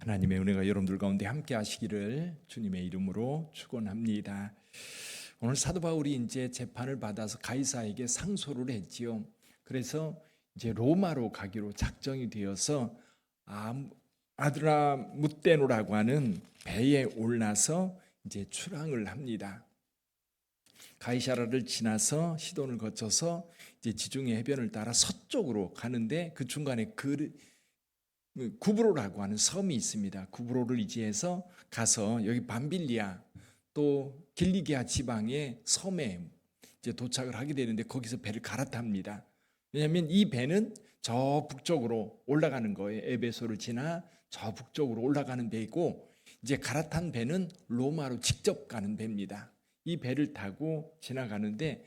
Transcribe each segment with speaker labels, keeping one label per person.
Speaker 1: 하나님의 은혜가 여러분들 가운데 함께 하시기를 주님의 이름으로 축원합니다. 오늘 사도 바울이 이제 재판을 받아서 가이사에게 상소를 했지요. 그래서 이제 로마로 가기로 작정이 되어서 아드라무테노라고 하는 배에 올라서 이제 출항을 합니다. 가이사라를 지나서 시돈을 거쳐서 이제 지중해 해변을 따라 서쪽으로 가는데 그 중간에 구브로라고 하는 섬이 있습니다. 구브로를 이지해서 가서 여기 밤빌리아 또 길리기아 지방의 섬에 이제 도착을 하게 되는데 거기서 배를 갈아탑니다. 왜냐하면 이 배는 저 북쪽으로 올라가는 거예요. 에베소를 지나 저 북쪽으로 올라가는 배이고 이제 갈아탄 배는 로마로 직접 가는 배입니다. 이 배를 타고 지나가는데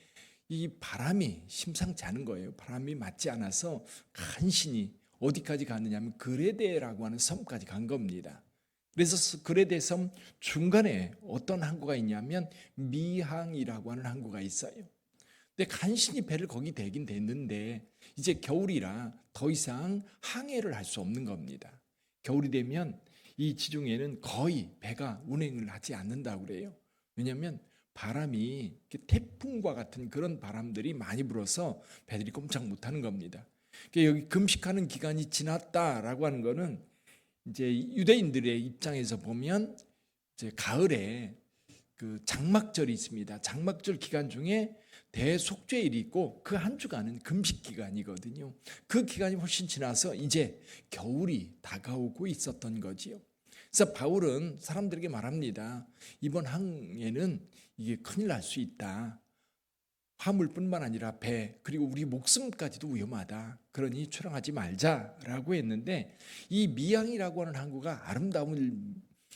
Speaker 1: 이 바람이 심상치 않은 거예요. 바람이 맞지 않아서 간신히 어디까지 갔느냐면 그레데라고 하는 섬까지 간 겁니다. 그래서 그레데 섬 중간에 어떤 항구가 있냐면 미항이라고 하는 항구가 있어요. 근데 간신히 배를 거기 대긴 됐는데 이제 겨울이라 더 이상 항해를 할 수 없는 겁니다. 겨울이 되면 이 지중해는 거의 배가 운행을 하지 않는다고 그래요. 왜냐하면 바람이 태풍과 같은 그런 바람들이 많이 불어서 배들이 꼼짝 못하는 겁니다. 여기 금식하는 기간이 지났다라고 하는 거는 이제 유대인들의 입장에서 보면 이제 가을에 그 장막절이 있습니다. 장막절 기간 중에 대속죄일이 있고 그 한 주간은 금식 기간이거든요. 그 기간이 훨씬 지나서 이제 겨울이 다가오고 있었던 거지요. 그래서 바울은 사람들에게 말합니다. 이번 항해는 이게 큰일 날 수 있다. 화물뿐만 아니라 배 그리고 우리 목숨까지도 위험하다. 그러니 출항하지 말자라고 했는데 이 미항이라고 하는 항구가 아름다운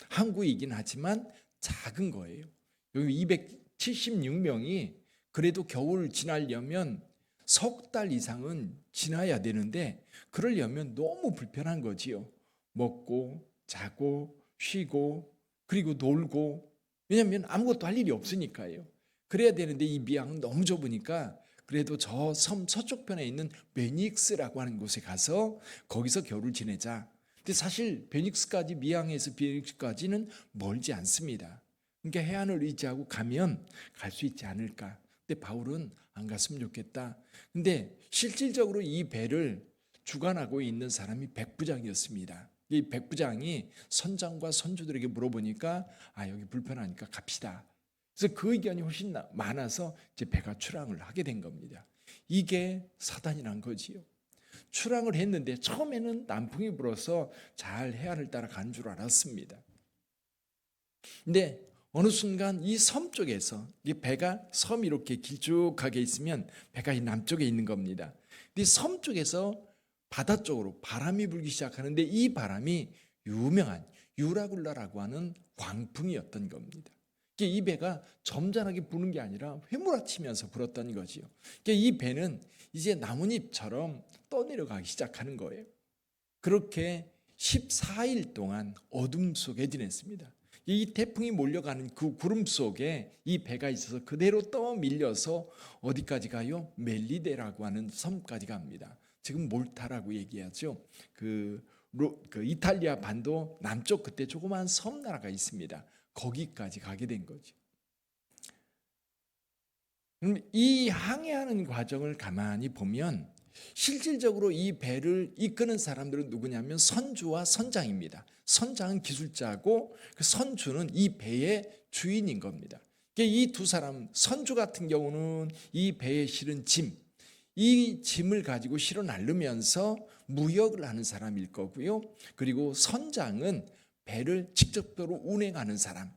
Speaker 1: 항구이긴 하지만 작은 거예요. 여기 276명이 그래도 겨울 지나려면 석 달 이상은 지나야 되는데 그러려면 너무 불편한 거지요. 먹고 자고 쉬고 그리고 놀고 왜냐하면 아무것도 할 일이 없으니까요. 그래야 되는데 이 미항은 너무 좁으니까 그래도 저 섬 서쪽편에 있는 베닉스라고 하는 곳에 가서 거기서 겨울을 지내자. 근데 사실 베닉스까지 미항에서 베닉스까지는 멀지 않습니다. 그러니까 해안을 의지하고 가면 갈 수 있지 않을까. 근데 바울은 안 갔으면 좋겠다. 근데 실질적으로 이 배를 주관하고 있는 사람이 백부장이었습니다. 이 백부장이 선장과 선주들에게 물어보니까 여기 불편하니까 갑시다. 그래서 그 의견이 훨씬 많아서 이제 배가 출항을 하게 된 겁니다. 이게 사단이란 거지요. 출항을 했는데 처음에는 남풍이 불어서 잘 해안을 따라 가는 줄 알았습니다. 근데 어느 순간 이 섬 쪽에서 이 배가 섬이 이렇게 길쭉하게 있으면 배가 이 남쪽에 있는 겁니다. 근데 섬 쪽에서 바다 쪽으로 바람이 불기 시작하는데 이 바람이 유명한 유라굴라라고 하는 광풍이었던 겁니다. 이 배가 점잖하게 부는 게 아니라 휘몰아치면서 불었던 거지요. 이 배는 이제 나뭇잎처럼 떠내려가기 시작하는 거예요. 그렇게 14일 동안 어둠 속에 지냈습니다. 이 태풍이 몰려가는 그 구름 속에 이 배가 있어서 그대로 떠밀려서 어디까지 가요? 멜리데라고 하는 섬까지 갑니다. 지금 몰타라고 얘기하죠. 그 이탈리아 반도 남쪽 그때 조그마한 섬 나라가 있습니다. 거기까지 가게 된 거죠. 그럼 이 항해하는 과정을 가만히 보면 실질적으로 이 배를 이끄는 사람들은 누구냐면 선주와 선장입니다. 선장은 기술자고 그 선주는 이 배의 주인인 겁니다. 이 두 사람, 선주 같은 경우는 이 배에 실은 짐, 이 짐을 가지고 실어 나르면서 무역을 하는 사람일 거고요. 그리고 선장은 배를 직접적으로 운행하는 사람.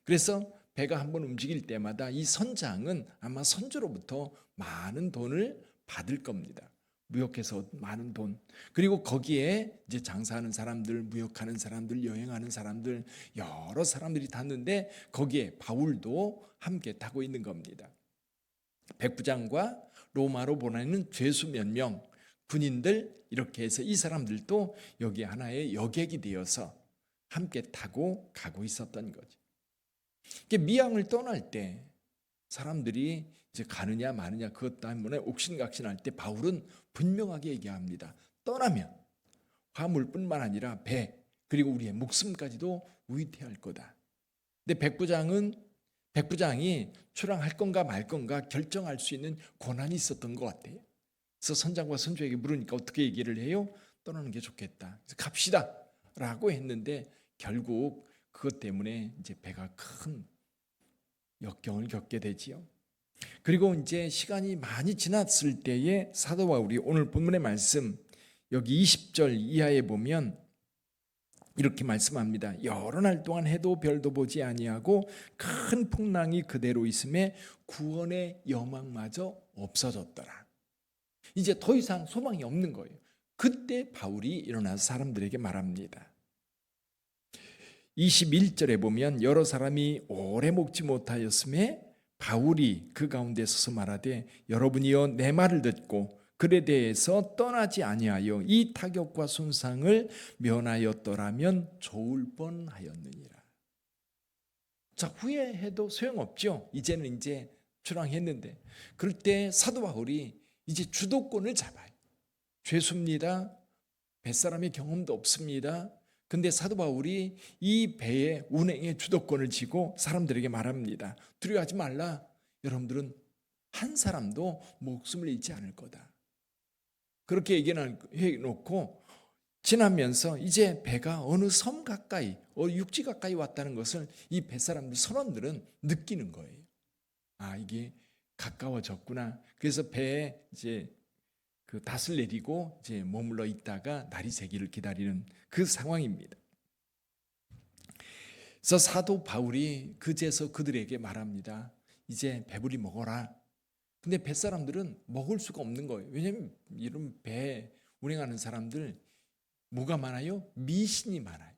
Speaker 1: 그래서 배가 한번 움직일 때마다 이 선장은 아마 선주로부터 많은 돈을 받을 겁니다. 무역해서 많은 돈. 그리고 거기에 이제 장사하는 사람들, 무역하는 사람들, 여행하는 사람들, 여러 사람들이 탔는데 거기에 바울도 함께 타고 있는 겁니다. 백부장과 로마로 보내는 죄수 몇 명, 군인들 이렇게 해서 이 사람들도 여기 하나의 여객이 되어서 함께 타고 가고 있었던 거죠. 미항을 떠날 때 사람들이 이제 가느냐 마느냐 그것 때문에 옥신각신할 때 바울은 분명하게 얘기합니다. 떠나면 화물뿐만 아니라 배 그리고 우리의 목숨까지도 위태할 거다. 근데 백부장이 출항할 건가 말 건가 결정할 수 있는 권한이 있었던 것 같아요. 그래서 선장과 선조에게 물으니까 어떻게 얘기를 해요? 떠나는 게 좋겠다. 그래서 갑시다 라고 했는데 결국 그것 때문에 이제 배가 큰 역경을 겪게 되지요. 그리고 이제 시간이 많이 지났을 때에 사도 바울이 오늘 본문의 말씀 여기 20절 이하에 보면 이렇게 말씀합니다. 여러 날 동안 해도 별도 보지 아니하고 큰 풍랑이 그대로 있음에 구원의 여망마저 없어졌더라. 이제 더 이상 소망이 없는 거예요. 그때 바울이 일어나서 사람들에게 말합니다. 21절에 보면 여러 사람이 오래 먹지 못하였음에 바울이 그 가운데 서서 말하되 여러분이여 내 말을 듣고 글에 대해서 떠나지 아니하여 이 타격과 손상을 면하였더라면 좋을 뻔하였느니라. 자, 후회해도 소용없죠. 이제는 이제 출항했는데 그럴 때 사도 바울이 이제 주도권을 잡아요. 죄수입니다. 뱃사람의 경험도 없습니다. 근데 사도 바울이 이 배의 운행의 주도권을 쥐고 사람들에게 말합니다. 두려워하지 말라. 여러분들은 한 사람도 목숨을 잃지 않을 거다. 그렇게 얘기를 해놓고 지나면서 이제 배가 어느 섬 가까이, 육지 가까이 왔다는 것을 이 뱃사람들 선원들은 느끼는 거예요. 아, 이게 가까워졌구나. 그래서 배에 이제 그 닷을 내리고 이제 머물러 있다가 날이 새기를 기다리는 그 상황입니다. 그래서 사도 바울이 그제서 그들에게 말합니다. 이제 배부리 먹어라. 근데 뱃사람들은 먹을 수가 없는 거예요. 왜냐하면 이런 배 운행하는 사람들 뭐가 많아요? 미신이 많아요.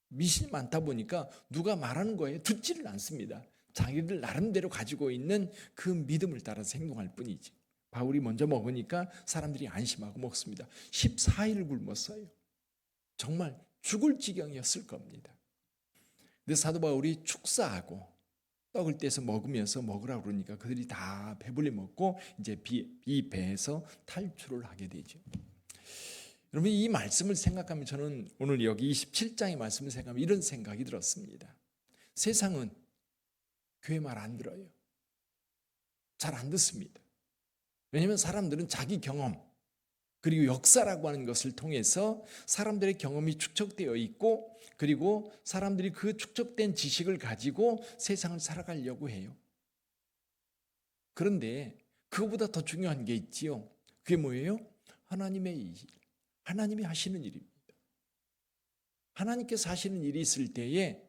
Speaker 1: 미신이 많다 보니까 누가 말하는 거에 듣지를 않습니다. 자기들 나름대로 가지고 있는 그 믿음을 따라서 행동할 뿐이지. 바울이 먼저 먹으니까 사람들이 안심하고 먹습니다. 14일 굶었어요. 정말 죽을 지경이었을 겁니다. 근데 사도 바울이 축사하고 떡을 떼서 먹으면서 먹으라고 그러니까 그들이 다 배불리 먹고 이제 이 배에서 탈출을 하게 되죠. 여러분 이 말씀을 생각하면 저는 오늘 여기 27장의 말씀을 생각하면 이런 생각이 들었습니다. 세상은 교회 말 안 들어요. 잘 안 듣습니다. 왜냐하면 사람들은 자기 경험 그리고 역사라고 하는 것을 통해서 사람들의 경험이 축적되어 있고 그리고 사람들이 그 축적된 지식을 가지고 세상을 살아가려고 해요. 그런데 그거보다 더 중요한 게 있지요. 그게 뭐예요? 하나님의 일, 하나님이 하시는 일입니다. 하나님께서 하시는 일이 있을 때에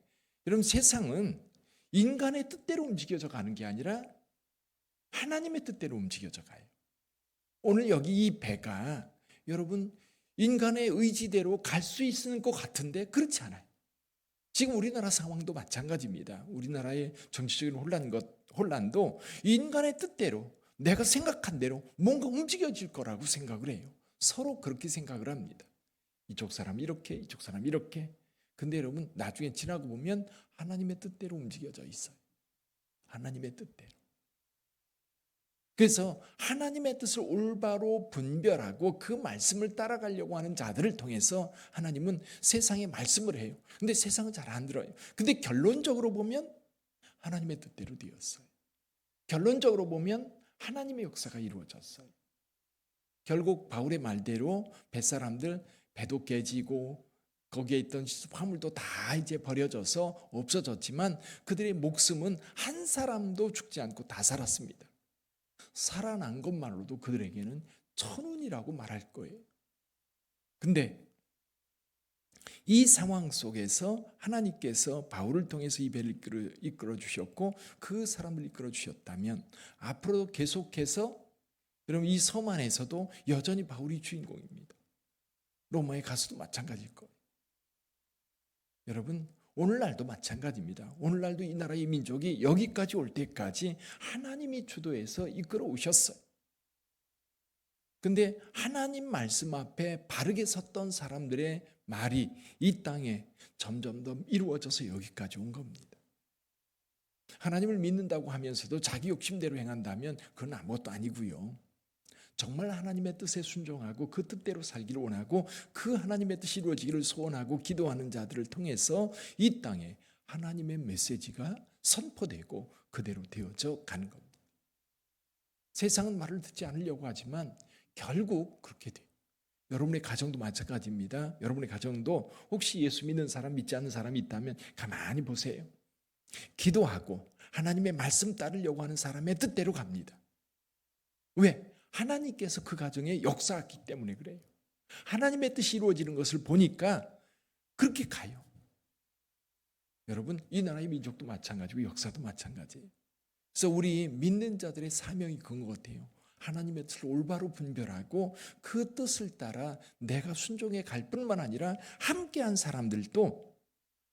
Speaker 1: 여러분 세상은 인간의 뜻대로 움직여져 가는 게 아니라 하나님의 뜻대로 움직여져 가요. 오늘 여기 이 배가 여러분 인간의 의지대로 갈 수 있는 것 같은데 그렇지 않아요. 지금 우리나라 상황도 마찬가지입니다. 우리나라의 정치적인 혼란도 인간의 뜻대로 내가 생각한 대로 뭔가 움직여질 거라고 생각을 해요. 서로 그렇게 생각을 합니다. 이쪽 사람 이렇게 이쪽 사람 이렇게. 근데 여러분 나중에 지나고 보면 하나님의 뜻대로 움직여져 있어요. 하나님의 뜻대로. 그래서 하나님의 뜻을 올바로 분별하고 그 말씀을 따라가려고 하는 자들을 통해서 하나님은 세상에 말씀을 해요. 근데 세상은 잘 안 들어요. 근데 결론적으로 보면 하나님의 뜻대로 되었어요. 결론적으로 보면 하나님의 역사가 이루어졌어요. 결국 바울의 말대로 뱃사람들 배도 깨지고 거기에 있던 화물도 다 이제 버려져서 없어졌지만 그들의 목숨은 한 사람도 죽지 않고 다 살았습니다. 살아난 것만으로도 그들에게는 천운이라고 말할 거예요. 근데 이 상황 속에서 하나님께서 바울을 통해서 이 배를 이끌어 주셨고 그 사람을 이끌어 주셨다면 앞으로도 계속해서 여러분 이 섬 안에서도 여전히 바울이 주인공입니다. 로마에 가서도 마찬가지일 거예요. 여러분 오늘날도 마찬가지입니다. 오늘날도 이 나라의 민족이 여기까지 올 때까지 하나님이 주도해서 이끌어 오셨어요. 근데 하나님 말씀 앞에 바르게 섰던 사람들의 말이 이 땅에 점점 더 이루어져서 여기까지 온 겁니다. 하나님을 믿는다고 하면서도 자기 욕심대로 행한다면 그건 아무것도 아니고요. 정말 하나님의 뜻에 순종하고 그 뜻대로 살기를 원하고 그 하나님의 뜻이 이루어지기를 소원하고 기도하는 자들을 통해서 이 땅에 하나님의 메시지가 선포되고 그대로 되어져 가는 겁니다. 세상은 말을 듣지 않으려고 하지만 결국 그렇게 돼요. 여러분의 가정도 마찬가지입니다. 여러분의 가정도 혹시 예수 믿는 사람, 믿지 않는 사람이 있다면 가만히 보세요. 기도하고 하나님의 말씀 따르려고 하는 사람의 뜻대로 갑니다. 왜? 하나님께서 그 가정에 역사했기 때문에 그래요. 하나님의 뜻이 이루어지는 것을 보니까 그렇게 가요. 여러분, 이 나라의 민족도 마찬가지고 역사도 마찬가지예요. 그래서 우리 믿는 자들의 사명이 그런 것 같아요. 하나님의 뜻을 올바로 분별하고 그 뜻을 따라 내가 순종해 갈 뿐만 아니라 함께한 사람들도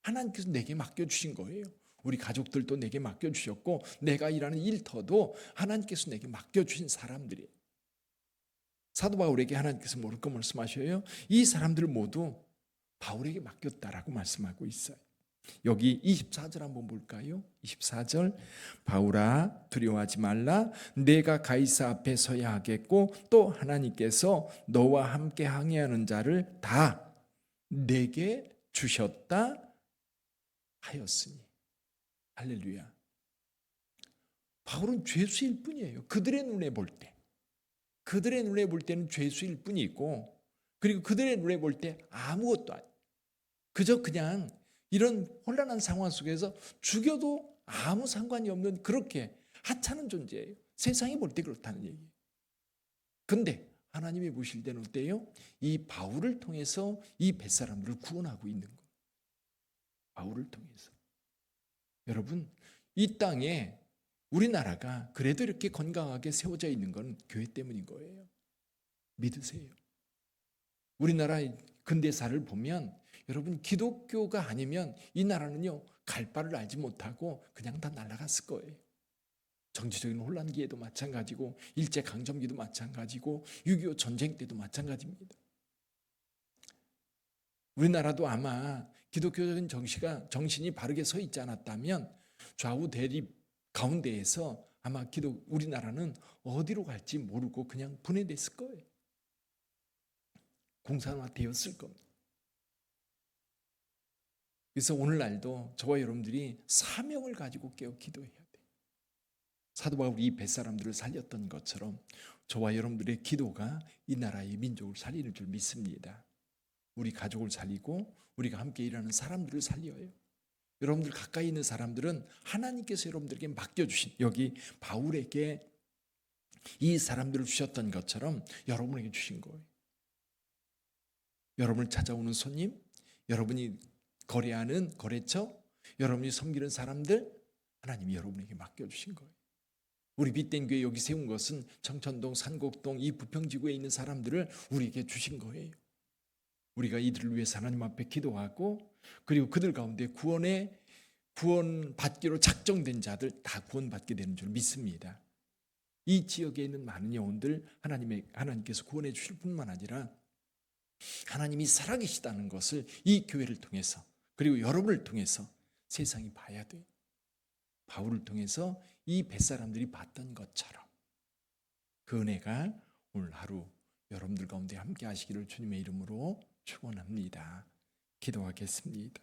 Speaker 1: 하나님께서 내게 맡겨주신 거예요. 우리 가족들도 내게 맡겨주셨고 내가 일하는 일터도 하나님께서 내게 맡겨주신 사람들이에요. 사도 바울에게 하나님께서 뭐라고 말씀하셔요? 이 사람들 모두 바울에게 맡겼다라고 말씀하고 있어요. 여기 24절 한번 볼까요? 24절 바울아 두려워하지 말라 내가 가이사 앞에 서야 하겠고 또 하나님께서 너와 함께 항해하는 자를 다 내게 주셨다 하였으니. 할렐루야. 바울은 죄수일 뿐이에요. 그들의 눈에 볼 때. 그들의 눈에 볼 때는 죄수일 뿐이고 그리고 그들의 눈에 볼 때 아무것도 아니에요. 그저 그냥 이런 혼란한 상황 속에서 죽여도 아무 상관이 없는 그렇게 하찮은 존재예요. 세상이 볼 때 그렇다는 얘기예요. 근데 하나님이 보실 때는 어때요? 이 바울을 통해서 이 뱃사람들을 구원하고 있는 거예요. 바울을 통해서. 여러분, 이 땅에 우리나라가 그래도 이렇게 건강하게 세워져 있는 건 교회 때문인 거예요. 믿으세요. 우리나라 근대사를 보면 여러분 기독교가 아니면 이 나라는요 갈 바를 알지 못하고 그냥 다 날아갔을 거예요. 정치적인 혼란기에도 마찬가지고 일제강점기도 마찬가지고 6.25 전쟁 때도 마찬가지입니다. 우리나라도 아마 기독교적인 정신이 바르게 서 있지 않았다면 좌우 대립 가운데에서 아마 우리나라는 어디로 갈지 모르고 그냥 분해됐을 거예요. 공산화되었을 겁니다. 그래서 오늘날도 저와 여러분들이 사명을 가지고 깨어 기도해야 돼요. 사도 바울이 이 뱃사람들을 살렸던 것처럼 저와 여러분들의 기도가 이 나라의 민족을 살리는 줄 믿습니다. 우리 가족을 살리고 우리가 함께 일하는 사람들을 살려요. 여러분들 가까이 있는 사람들은 하나님께서 여러분들에게 맡겨주신 여기 바울에게 이 사람들을 주셨던 것처럼 여러분에게 주신 거예요. 여러분을 찾아오는 손님, 여러분이 거래하는 거래처, 여러분이 섬기는 사람들 하나님이 여러분에게 맡겨주신 거예요. 우리 빛된 교회 여기 세운 것은 청천동, 산곡동 이 부평지구에 있는 사람들을 우리에게 주신 거예요. 우리가 이들을 위해서 하나님 앞에 기도하고 그리고 그들 가운데 구원받기로 작정된 자들 다 구원받게 되는 줄 믿습니다. 이 지역에 있는 많은 영혼들 하나님께서 구원해 주실 뿐만 아니라 하나님이 살아계시다는 것을 이 교회를 통해서 그리고 여러분을 통해서 세상이 봐야 돼요. 바울을 통해서 이 뱃사람들이 봤던 것처럼 그 은혜가 오늘 하루 여러분들 가운데 함께 하시기를 주님의 이름으로 축원합니다. 기도하겠습니다.